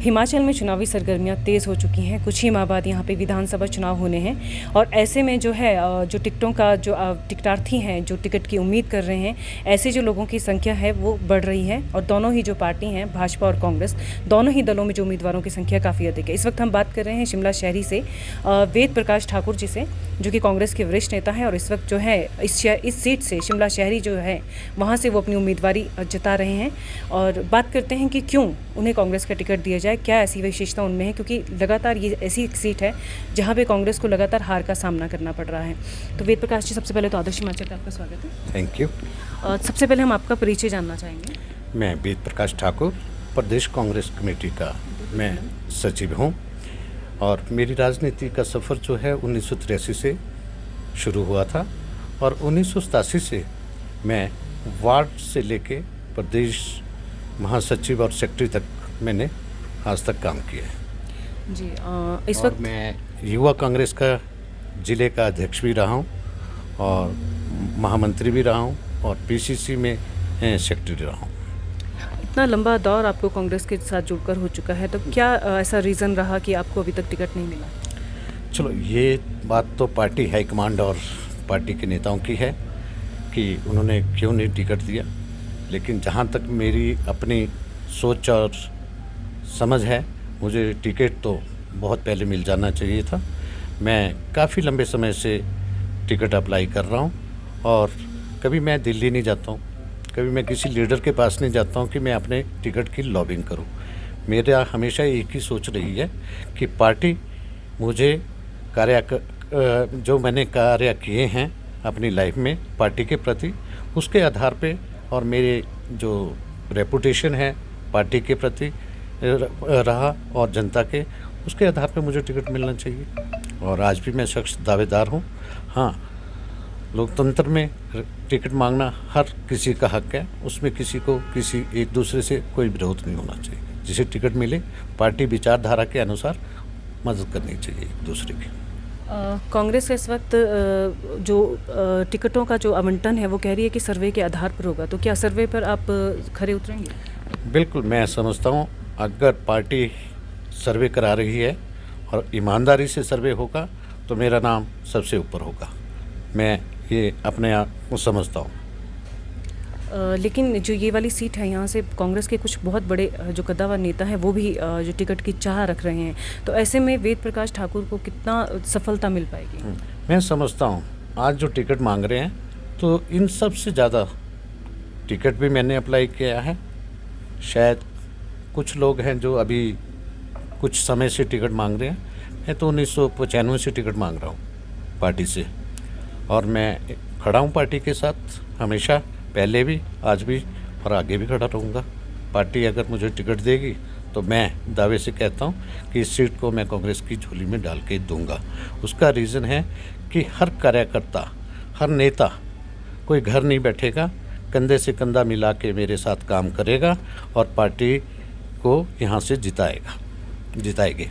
हिमाचल में चुनावी सरगर्मियां तेज़ हो चुकी हैं। कुछ ही माह बाद यहाँ पे विधानसभा चुनाव होने हैं और ऐसे में जो है जो टिकटों का जो टिकटार्थी हैं जो टिकट की उम्मीद कर रहे हैं, ऐसे जो लोगों की संख्या है वो बढ़ रही है और दोनों ही जो पार्टी हैं भाजपा और कांग्रेस, दोनों ही दलों में जो उम्मीदवारों की संख्या काफ़ी अधिक है। इस वक्त हम बात कर रहे हैं शिमला शहरी से वेद प्रकाश ठाकुर जी से, जो कि कांग्रेस के वरिष्ठ नेता हैं और इस वक्त जो है इस सीट से शिमला शहरी जो है वहाँ से वो अपनी उम्मीदवारी जता रहे हैं। और बात करते हैं कि क्यों उन्हें कांग्रेस का टिकट दिया जाए, क्या ऐसी विशेषता उनमें है, क्योंकि लगातार ये ऐसी सीट है जहाँ पे कांग्रेस को लगातार हार का सामना करना पड़ रहा है। तो वेद प्रकाश जी, सबसे पहले तो आदर्श हिमाचल का आपका स्वागत है। Thank you. सबसे पहले हम आपका परिचय जानना चाहेंगे। मैं वेद प्रकाश ठाकुर, प्रदेश कांग्रेस कमेटी का मैं सचिव हूँ और मेरी राजनीति का सफ़र जो है 1983 से शुरू हुआ था और 1987 से मैं वार्ड से लेके प्रदेश महासचिव और सेक्रेटरी तक मैंने आज तक काम किया है जी। इस और वक्त मैं युवा कांग्रेस का ज़िले का अध्यक्ष भी रहा हूँ और महामंत्री भी रहा हूँ और पीसीसी में सेक्रेटरी रहा हूँ। इतना लंबा दौर आपको कांग्रेस के साथ जुड़कर हो चुका है, तो क्या ऐसा रीज़न रहा कि आपको अभी तक टिकट नहीं मिला? चलो, ये बात तो पार्टी हाईकमांड और पार्टी के नेताओं की है कि उन्होंने क्यों नहीं टिकट दिया, लेकिन जहाँ तक मेरी अपनी सोच और समझ है, मुझे टिकट तो बहुत पहले मिल जाना चाहिए था। मैं काफ़ी लंबे समय से टिकट अप्लाई कर रहा हूँ और कभी मैं दिल्ली नहीं जाता हूँ, कभी मैं किसी लीडर के पास नहीं जाता हूँ कि मैं अपने टिकट की लॉबिंग करूँ। मेरा हमेशा एक ही सोच रही है कि पार्टी मुझे जो मैंने कार्य किए हैं अपनी लाइफ में पार्टी के प्रति, उसके आधार पे और मेरे जो रेपुटेशन है पार्टी के प्रति रहा और जनता के, उसके आधार पे मुझे टिकट मिलना चाहिए और आज भी मैं शख्स दावेदार हूँ। हाँ, लोकतंत्र में टिकट मांगना हर किसी का हक है, उसमें किसी को किसी एक दूसरे से कोई विरोध नहीं होना चाहिए। जिसे टिकट मिले पार्टी विचारधारा के अनुसार मदद करनी चाहिए एक दूसरे की। कांग्रेस इस वक्त जो टिकटों का जो आवंटन है वो कह रही है कि सर्वे के आधार पर होगा, तो क्या सर्वे पर आप खरे उतरेंगे? बिल्कुल, मैं समझता हूँ अगर पार्टी सर्वे करा रही है और ईमानदारी से सर्वे होगा तो मेरा नाम सबसे ऊपर होगा। मैं ये अपने आप को समझता हूँ। लेकिन जो ये वाली सीट है, यहाँ से कांग्रेस के कुछ बहुत बड़े जो कद्दावर नेता हैं वो भी जो टिकट की चाह रख रहे हैं, तो ऐसे में वेद प्रकाश ठाकुर को कितना सफलता मिल पाएगी? मैं समझता हूँ आज जो टिकट मांग रहे हैं तो इन सब से ज़्यादा टिकट भी मैंने अप्लाई किया है। शायद कुछ लोग हैं जो अभी कुछ समय से टिकट मांग रहे हैं, मैं तो 1995 से टिकट मांग रहा हूँ पार्टी से और मैं खड़ा हूँ पार्टी के साथ हमेशा, पहले भी, आज भी और आगे भी खड़ा रहूँगा। पार्टी अगर मुझे टिकट देगी तो मैं दावे से कहता हूँ कि इस सीट को मैं कांग्रेस की झोली में डाल के दूंगा। उसका रीज़न है कि हर कार्यकर्ता, हर नेता कोई घर नहीं बैठेगा, कंधे से कंधा मिला के मेरे साथ काम करेगा और पार्टी को यहाँ से जिताएगी।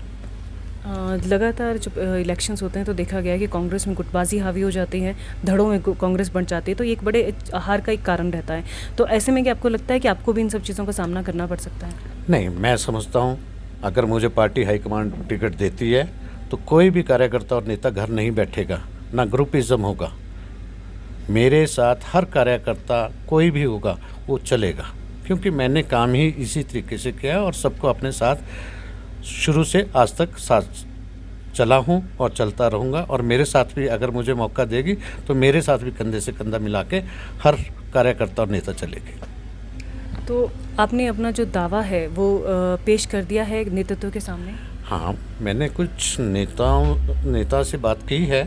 लगातार जब इलेक्शंस होते हैं तो देखा गया है कि कांग्रेस में गुटबाजी हावी हो जाती है, धड़ों में कांग्रेस बढ़ जाती है, तो ये एक बड़े हार का एक कारण रहता है। तो ऐसे में क्या आपको लगता है कि आपको भी इन सब चीज़ों का सामना करना पड़ सकता है? नहीं, मैं समझता हूँ अगर मुझे पार्टी हाईकमांड टिकट देती है तो कोई भी कार्यकर्ता और नेता घर नहीं बैठेगा, ना ग्रुपिज्म होगा। मेरे साथ हर कार्यकर्ता कोई भी होगा वो चलेगा, क्योंकि मैंने काम ही इसी तरीके से किया और सबको अपने साथ शुरू से आज तक साथ चला हूँ और चलता रहूँगा। और मेरे साथ भी अगर मुझे मौका देगी तो मेरे साथ भी कंधे से कंधा मिला के हर कार्यकर्ता और नेता चलेगी। तो आपने अपना जो दावा है वो पेश कर दिया है नेतृत्व के सामने? हाँ, मैंने कुछ नेता से बात की है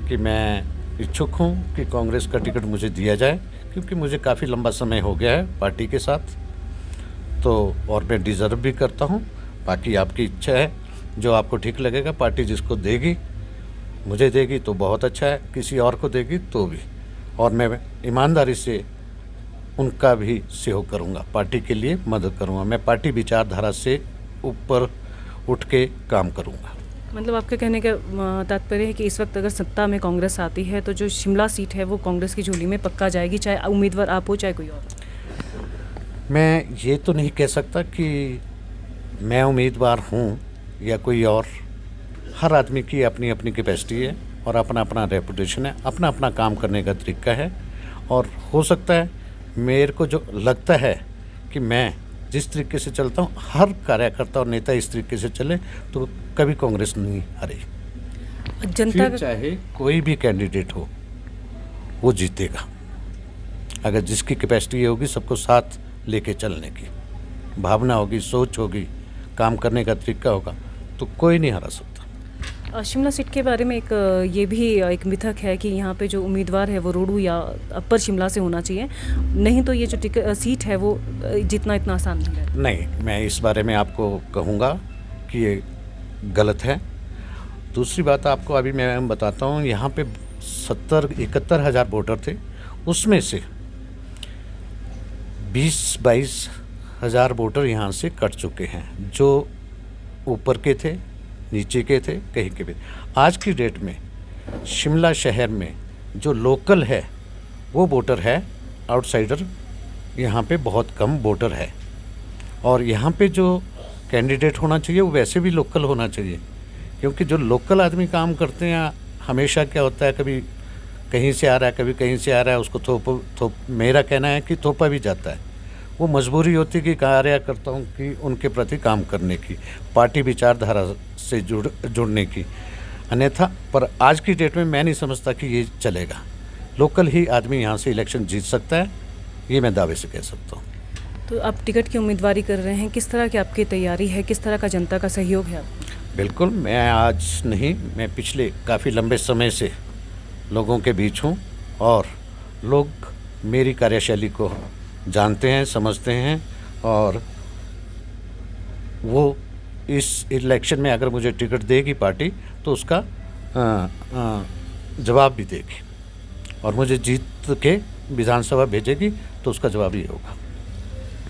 कि मैं इच्छुक हूँ कि कांग्रेस का टिकट मुझे दिया जाए, क्योंकि मुझे काफ़ी लंबा समय हो गया है पार्टी के साथ, तो और मैं डिज़र्व भी करता हूँ। बाकी आपकी इच्छा है, जो आपको ठीक लगेगा। पार्टी जिसको देगी, मुझे देगी तो बहुत अच्छा है, किसी और को देगी तो भी, और मैं ईमानदारी से उनका भी सहयोग करूँगा, पार्टी के लिए मदद करूँगा। मैं पार्टी विचारधारा से ऊपर उठ के काम करूँगा। मतलब आपके कहने का तात्पर्य है कि इस वक्त अगर सत्ता में कांग्रेस आती है तो जो शिमला सीट है वो कांग्रेस की झोली में पक्का जाएगी, चाहे उम्मीदवार आप हो चाहे कोई और? मैं ये तो नहीं कह सकता कि मैं उम्मीदवार हूँ या कोई और, हर आदमी की अपनी अपनी कैपेसिटी है और अपना अपना रेपुटेशन है, अपना अपना काम करने का तरीका है। और हो सकता है मेरे को जो लगता है कि मैं जिस तरीके से चलता हूँ, हर कार्यकर्ता और नेता इस तरीके से चले तो कभी कांग्रेस नहीं हारे। जनता फिर चाहे कोई भी कैंडिडेट हो वो जीतेगा, अगर जिसकी कैपेसिटी ये होगी सबको साथ लेके चलने की भावना होगी, सोच होगी, काम करने का तरीका होगा, तो कोई नहीं हरा सकता। शिमला सीट के बारे में एक ये भी एक मिथक है कि यहाँ पे जो उम्मीदवार है वो रोडू या अपर शिमला से होना चाहिए, नहीं तो ये जो सीट है वो जितना इतना आसान नहीं है। नहीं, मैं इस बारे में आपको कहूँगा कि ये गलत है। दूसरी बात आपको अभी मैं बताता हूँ, यहाँ पे 71 हज़ार वोटर थे, उसमें से 20-22 हज़ार वोटर यहाँ से कट चुके हैं, जो ऊपर के थे, नीचे के थे, कहीं के भी। आज की डेट में शिमला शहर में जो लोकल है वो वोटर है, आउटसाइडर यहाँ पे बहुत कम वोटर है। और यहाँ पे जो कैंडिडेट होना चाहिए वो वैसे भी लोकल होना चाहिए, क्योंकि जो लोकल आदमी काम करते हैं हमेशा क्या होता है, कभी कहीं से आ रहा है, कभी कहीं से आ रहा है, उसको मेरा कहना है कि थोपा भी जाता है। वो मजबूरी होती है कि कार्यकर्ताओं की उनके प्रति काम करने की, पार्टी विचारधारा से जुड़ने की, अन्यथा पर आज की डेट में मैं नहीं समझता कि ये चलेगा। लोकल ही आदमी यहाँ से इलेक्शन जीत सकता है, ये मैं दावे से कह सकता हूँ। तो आप टिकट की उम्मीदवारी कर रहे हैं, किस तरह की आपकी तैयारी है, किस तरह का जनता का सहयोग है? बिल्कुल, मैं आज नहीं, मैं पिछले काफ़ी लंबे समय से लोगों के बीच हूँ और लोग मेरी कार्यशैली को जानते हैं, समझते हैं, और वो इस इलेक्शन में अगर मुझे टिकट देगी पार्टी तो उसका जवाब भी देगी, और मुझे जीत के विधानसभा भेजेगी तो उसका जवाब ये होगा।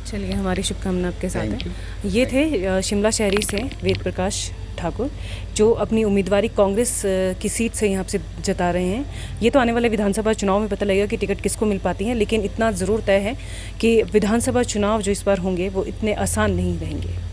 चलिए, हमारी शुभकामना आपके साथ है। ये थे शिमला शहरी से वेद प्रकाश ठाकुर, जो अपनी उम्मीदवारी कांग्रेस की सीट से यहाँ से जता रहे हैं। ये तो आने वाले विधानसभा चुनाव में पता लगेगा कि टिकट किसको मिल पाती है, लेकिन इतना ज़रूर तय है कि विधानसभा चुनाव जो इस बार होंगे वो इतने आसान नहीं रहेंगे।